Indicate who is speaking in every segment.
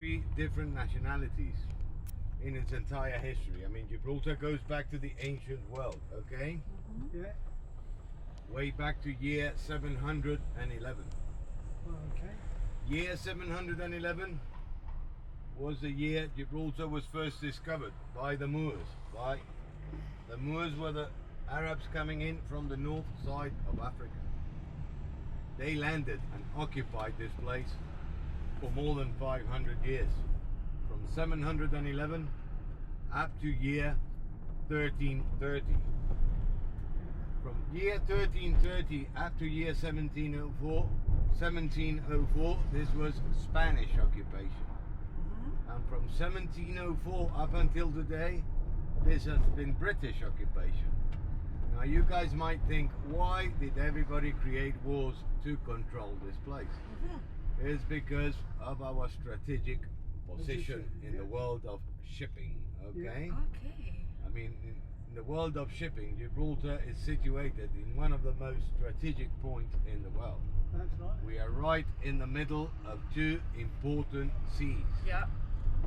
Speaker 1: Three different nationalities in its entire history. I mean, Gibraltar goes back to the ancient world, okay?
Speaker 2: Yeah.
Speaker 1: Way back to year 711.
Speaker 2: Okay.
Speaker 1: Year 711 was the year Gibraltar was first discovered by the Moors. The Moors were the Arabs coming in from the north side of Africa. They landed and occupied this place for more than 500 years, from 711 up to year 1330. From year 1330 up to year 1704, this was Spanish occupation. And from 1704 up until today, this has been British occupation. Now you guys might think, why did everybody create wars to control this place? It's because of our strategic position in the world of shipping, okay?
Speaker 3: Okay.
Speaker 1: I mean, in the world of shipping, Gibraltar is situated in one of the most strategic points in the world.
Speaker 2: That's right.
Speaker 1: We are right in the middle of two important seas.
Speaker 3: Yeah.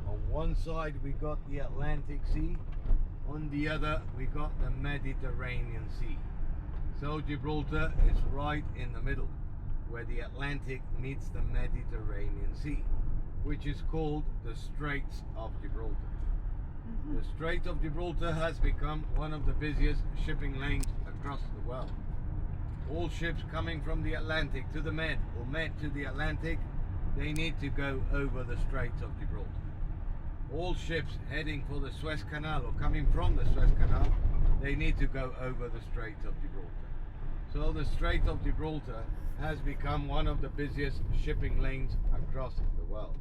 Speaker 1: On one side we got the Atlantic Sea, on the other we got the Mediterranean Sea. So Gibraltar is right in the middle, where the Atlantic meets the Mediterranean Sea, which is called the Straits of Gibraltar. The Strait of Gibraltar has become one of the busiest shipping lanes across the world. All ships coming from the Atlantic to the Med or Med to the Atlantic, they need to go over the Straits of Gibraltar. All ships heading for the Suez Canal or coming from the Suez Canal, they need to go over the Strait of Gibraltar. So the Strait of Gibraltar has become one of the busiest shipping lanes across the world.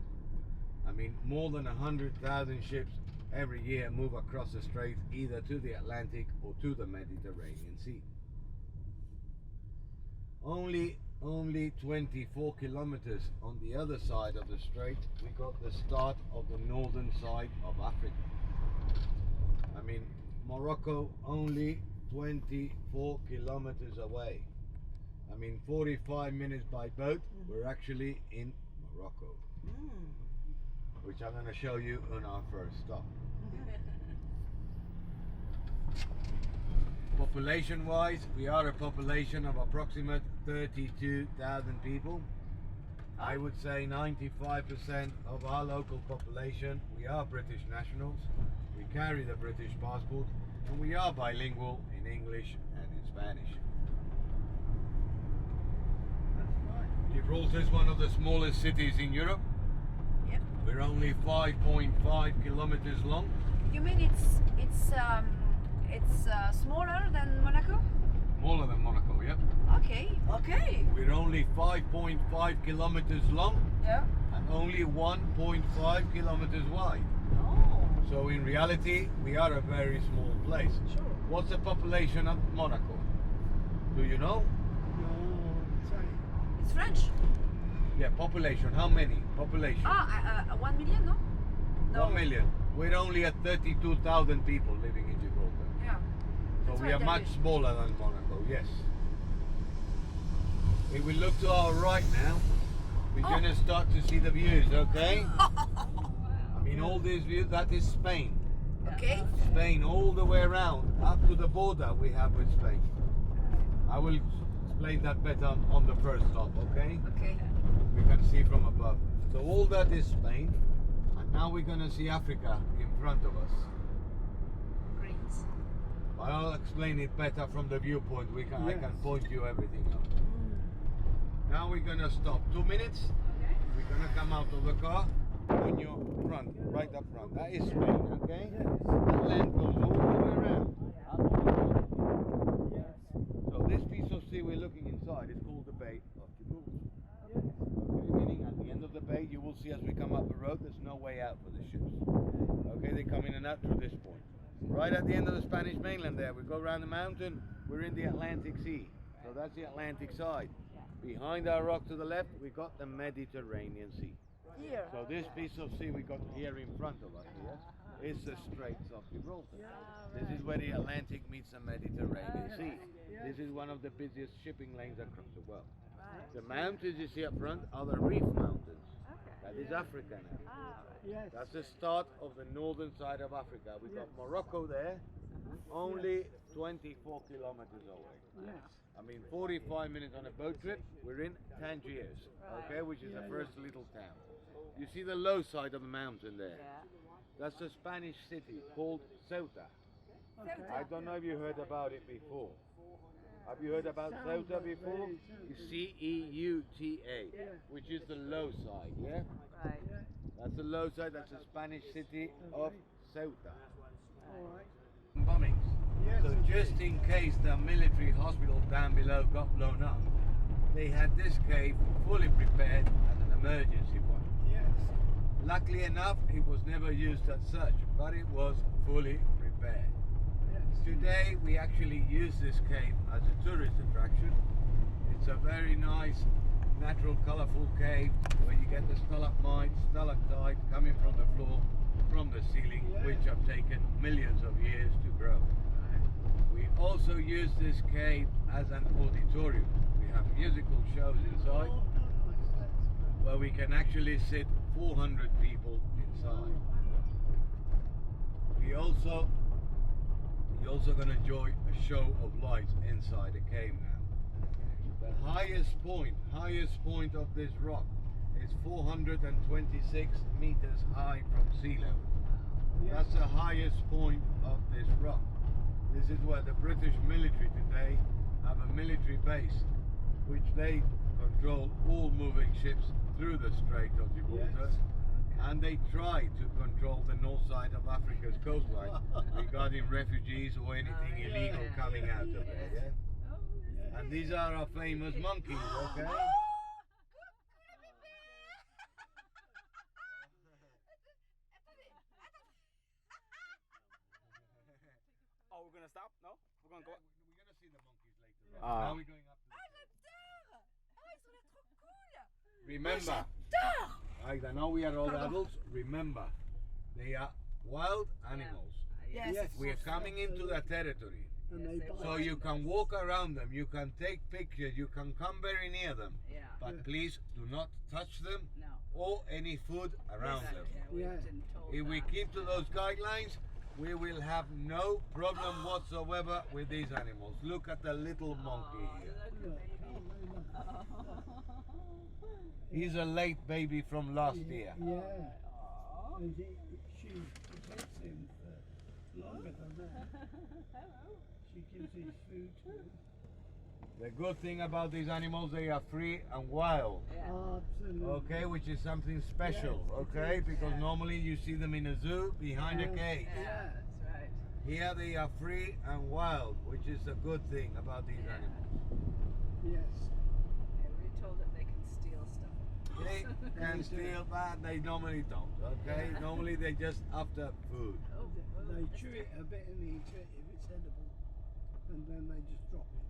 Speaker 1: I mean, more than 100,000 ships every year move across the strait, either to the Atlantic or to the Mediterranean Sea. Only 24 kilometers on the other side of the strait, we got the start of the northern side of Africa. I mean, Morocco only 24 kilometers away. I mean, 45 minutes by boat, we're actually in Morocco, which I'm going to show you on our first stop. Population wise, we are a population of approximate 32,000 people. I would say 95% of our local population, we are British nationals. We carry the British passport and we are bilingual in English and in Spanish.
Speaker 2: That's right.
Speaker 1: Gibraltar is one of the smallest cities in Europe.
Speaker 3: Yep.
Speaker 1: We're only 5.5 kilometers long.
Speaker 3: You mean it's smaller than Monaco?
Speaker 1: Smaller than Monaco, yeah.
Speaker 3: Okay. Okay.
Speaker 1: We're only 5.5 kilometers long
Speaker 3: Yeah.
Speaker 1: and only 1.5 kilometers wide.
Speaker 3: Oh.
Speaker 1: So in reality, we are a very small place.
Speaker 3: Sure.
Speaker 1: What's the population of Monaco? Do you know?
Speaker 2: No, sorry.
Speaker 3: It's French.
Speaker 1: Yeah, population. How many? Population.
Speaker 3: 1 million, no? No.
Speaker 1: 1 million. We're only at 32,000 people living in Gibraltar.
Speaker 3: Yeah.
Speaker 1: So
Speaker 3: That's
Speaker 1: we
Speaker 3: why
Speaker 1: are
Speaker 3: I
Speaker 1: much
Speaker 3: tell you.
Speaker 1: smaller than Monaco, yes. If we look to our right now, we're going to start to see the views, okay? I mean, all these views, that is Spain.
Speaker 3: Okay.
Speaker 1: Spain all the way around, up to the border we have with Spain. I will explain that better on the first stop, okay?
Speaker 3: Okay.
Speaker 1: We can see from above. So all that is Spain, and now we're going to see Africa in front of us.
Speaker 3: Great.
Speaker 1: I'll explain it better from the viewpoint. I
Speaker 2: Yes.
Speaker 1: can point you everything out. Now we're going to stop 2 minutes.
Speaker 3: Okay.
Speaker 1: We're going to come out of the car on your front, right up front. That is Spain, okay? That land goes all the way around. Up to the front.
Speaker 2: Yes.
Speaker 1: So this piece of sea we're looking inside is called the Bay of Gibraltar.
Speaker 2: Yes.
Speaker 1: Okay, meaning at the end of the bay, you will see as we come up the road, there's no way out for the ships. Okay, they come in and out through this point. Right at the end of the Spanish mainland there, we go around the mountain, we're in the Atlantic Sea. So that's the Atlantic side. Behind our rock to the left, we got the Mediterranean Sea.
Speaker 3: Here.
Speaker 1: So this piece of sea we got here in front of us here is the Straits of Gibraltar. This is where the Atlantic meets the Mediterranean Sea. This is one of the busiest shipping lanes across the world. The mountains you see up front are the reef mountains.
Speaker 3: Okay.
Speaker 1: That is Africa now.
Speaker 3: Ah, right.
Speaker 2: Yes.
Speaker 1: That's the start of the northern side of Africa. We got
Speaker 2: Yes.
Speaker 1: Morocco there, only 24 kilometers away.
Speaker 2: Yes.
Speaker 1: I mean, 45 minutes on a boat trip, we're in Tangiers, okay, which is the
Speaker 2: Yeah,
Speaker 1: first little town. You see the low side of the mountain there?
Speaker 3: Yeah.
Speaker 1: That's a Spanish city called Ceuta.
Speaker 2: Okay.
Speaker 1: I don't know if you heard about it before. Have you heard about
Speaker 2: Sounds
Speaker 1: Ceuta
Speaker 2: like
Speaker 1: before?
Speaker 2: very
Speaker 1: It's
Speaker 2: Ceuta.
Speaker 1: Ceuta,
Speaker 2: Yeah.
Speaker 1: which is the low side, yeah?
Speaker 3: Right.
Speaker 2: Yeah.
Speaker 1: That's the low side, that's the Spanish city of Ceuta.
Speaker 2: All right.
Speaker 1: Bombings.
Speaker 2: Yes,
Speaker 1: So
Speaker 2: indeed.
Speaker 1: just in case the military hospital down below got blown up, they had this cave fully prepared as an emergency one.
Speaker 2: Yes.
Speaker 1: Luckily enough, it was never used as such, but it was fully prepared.
Speaker 2: Yes.
Speaker 1: Today we actually use this cave as a tourist attraction. It's a very nice, natural, colourful cave where you get the stalagmites, stalactites coming from the floor, from the ceiling,
Speaker 2: Yeah.
Speaker 1: which have taken millions of years to grow. We also use this cave as an auditorium. We have musical shows inside
Speaker 2: Oh, nice. That's
Speaker 1: where we can actually sit 400 people inside. You're also going to enjoy a show of lights inside the cave now. The highest point of this rock is 426 meters high from sea level.
Speaker 2: Yes.
Speaker 1: That's the highest point of this rock. This is where the British military today have a military base, which they control all moving ships through the Strait of Gibraltar.
Speaker 2: Yes.
Speaker 1: And they try to control the north side of Africa's coastline regarding refugees or anything
Speaker 3: yeah.
Speaker 1: illegal coming out of there.
Speaker 3: Yeah.
Speaker 1: Yeah? And these are our famous monkeys, okay?
Speaker 4: Oh, we're gonna stop? No? We're gonna go.
Speaker 1: We're going to see the monkeys later.
Speaker 4: Ah.
Speaker 1: Now we're going up to the
Speaker 3: J'adore! Oh, ils ont l'air trop cool!
Speaker 1: Remember,
Speaker 3: J'adore!
Speaker 1: I know we are all adults. Remember, they are wild animals.
Speaker 3: Yes.
Speaker 2: Yes.
Speaker 1: We are coming into their territory.
Speaker 2: And
Speaker 3: Yes,
Speaker 2: they
Speaker 3: they
Speaker 2: bite.
Speaker 1: So you can walk around them, you can take pictures, you can come very near them.
Speaker 3: Yeah.
Speaker 1: But
Speaker 2: Yeah.
Speaker 1: please do not touch them
Speaker 3: No.
Speaker 1: or any food around them.
Speaker 3: Yeah, we've
Speaker 2: Yeah.
Speaker 3: been told
Speaker 1: If we
Speaker 3: that.
Speaker 1: keep to those guidelines, we will have no problem whatsoever with these animals. Look at the little monkey
Speaker 3: Oh,
Speaker 1: here.
Speaker 3: look
Speaker 2: Look,
Speaker 3: at
Speaker 2: oh,
Speaker 3: baby.
Speaker 2: look.
Speaker 1: He's a late baby from last year.
Speaker 2: Yeah.
Speaker 3: Aw.
Speaker 2: And she protects him for longer than that. She gives his food to him.
Speaker 1: The good thing about these animals, they are free and wild.
Speaker 3: Yeah.
Speaker 2: Absolutely.
Speaker 1: Okay, which is something special,
Speaker 2: Yes, it
Speaker 1: okay?
Speaker 2: is.
Speaker 1: Because
Speaker 3: Yeah.
Speaker 1: normally you see them in a zoo behind a
Speaker 2: Yeah.
Speaker 1: cage.
Speaker 3: Yeah, that's right.
Speaker 1: Here they are free and wild, which is a good thing about these
Speaker 3: Yeah.
Speaker 1: animals.
Speaker 2: Yes.
Speaker 3: Yeah, we're told that they can steal stuff.
Speaker 1: They can steal, but they normally don't, okay?
Speaker 3: Yeah.
Speaker 1: Normally they just after food.
Speaker 3: Oh,
Speaker 2: They
Speaker 3: that's
Speaker 2: chew it a bit and eat it if it's edible. And then they just drop it.